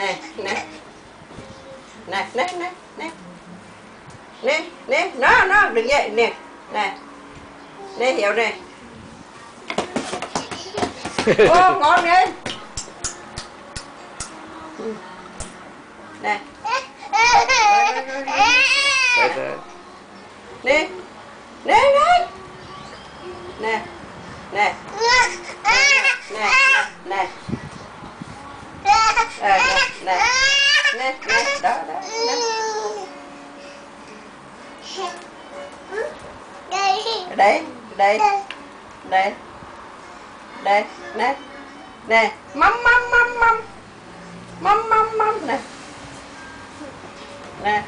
nè nè nè nè nè nè nè nè nó đừng vậy nè nè nè hiểu nè ô ngon đi nè nè nè nè nè nè nè nè nè đó đó đây đây đây đây nè nè mắm mắm mắm mắm mắm mắm mắm nè nè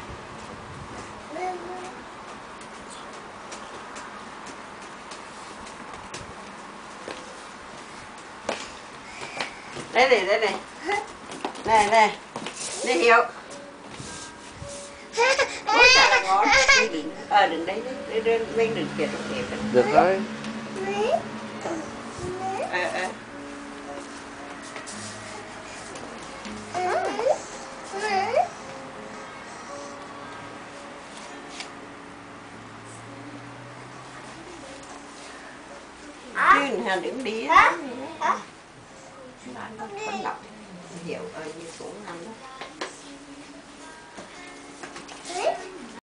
đây này đây này nè nè nè hiểu ôi trời là ngon đừng đấy mình đừng kẹt trong kẹt được thôi chứ hàng điểm đi á con đọc hiểu như xuống năm đó